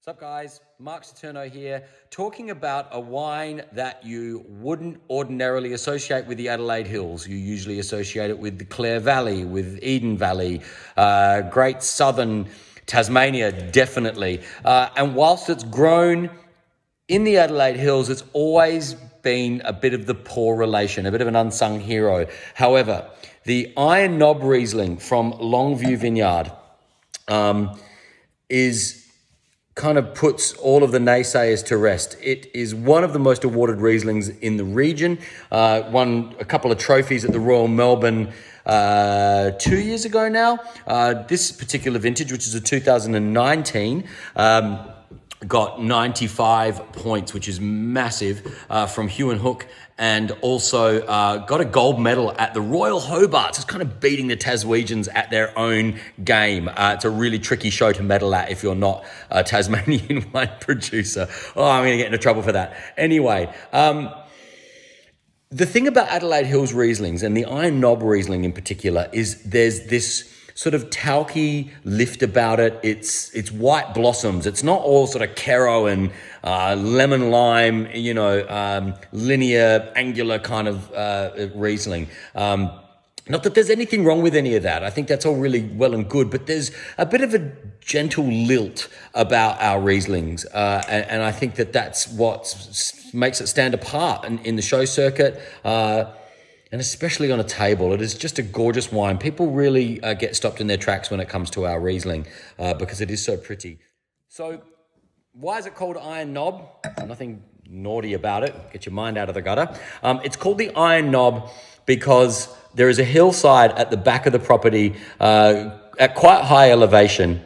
What's up, guys? Mark Saturno here, talking about a wine that you wouldn't ordinarily associate with the Adelaide Hills. You usually associate it with the Clare Valley, with Eden Valley, Great Southern Tasmania, definitely. And whilst it's grown in the Adelaide Hills, it's always been a bit of the poor relation, a bit of an unsung hero. However, the Iron Knob Riesling from Longview Vineyard is kind of puts all of the naysayers to rest. It is one of the most awarded Rieslings in the region. Won a couple of trophies at the Royal Melbourne 2 years ago now. This particular vintage, which is a 2019, got 95 points, which is massive, from Hugh and Hook, and also got a gold medal at the Royal Hobart. It's kind of beating the Taswegians at their own game. It's a really tricky show to medal at if you're not a Tasmanian wine producer. Oh, I'm going to get into trouble for that. Anyway, the thing about Adelaide Hills Rieslings, and the Iron Knob Riesling in particular, is there's this sort of talky lift about it. It's white blossoms. It's not all sort of Caro and lemon lime, linear, angular kind of Riesling. Not that there's anything wrong with any of that. I think that's all really well and good, but there's a bit of a gentle lilt about our Rieslings. And I think that's what makes it stand apart in the show circuit. And especially on a table. It is just a gorgeous wine. People really get stopped in their tracks when it comes to our Riesling because it is so pretty. So why is it called Iron Knob? Nothing naughty about it. Get your mind out of the gutter. It's called the Iron Knob because there is a hillside at the back of the property at quite high elevation,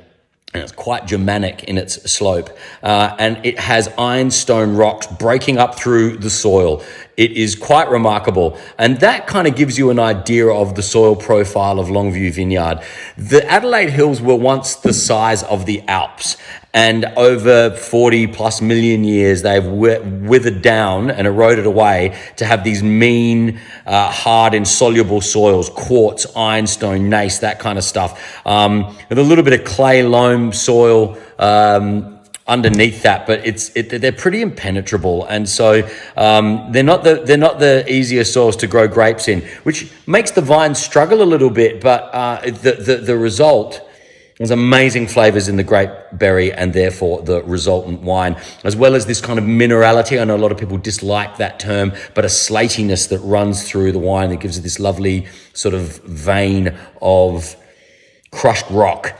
and it's quite Germanic in its slope, and it has ironstone rocks breaking up through the soil. It is quite remarkable, and that kind of gives you an idea of the soil profile of Longview Vineyard. The Adelaide Hills were once the size of the Alps, and over 40 plus million years, they've withered down and eroded away to have these mean, hard, insoluble soils, quartz, ironstone, gneiss, that kind of stuff, with a little bit of clay loam soil underneath that, but they're pretty impenetrable, and so they're not the easiest soils to grow grapes in, which makes the vine struggle a little bit. But the result is amazing flavors in the grape berry, and therefore the resultant wine, as well as this kind of minerality. I know a lot of people dislike that term, but a slatiness that runs through the wine that gives it this lovely sort of vein of crushed rock,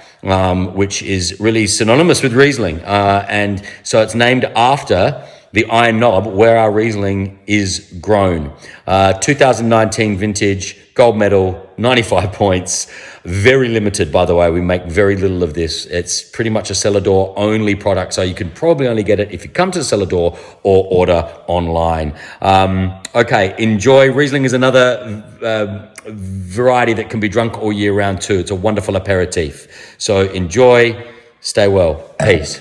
which is really synonymous with Riesling. And so it's named after the Iron Knob, where our Riesling is grown. 2019 vintage, gold medal, 95 points. Very limited, by the way. We make very little of this. It's pretty much a cellar door only product, so you can probably only get it if you come to the cellar door or order online. Okay, enjoy. Riesling is another variety that can be drunk all year round too. It's a wonderful aperitif. So enjoy, stay well. Peace.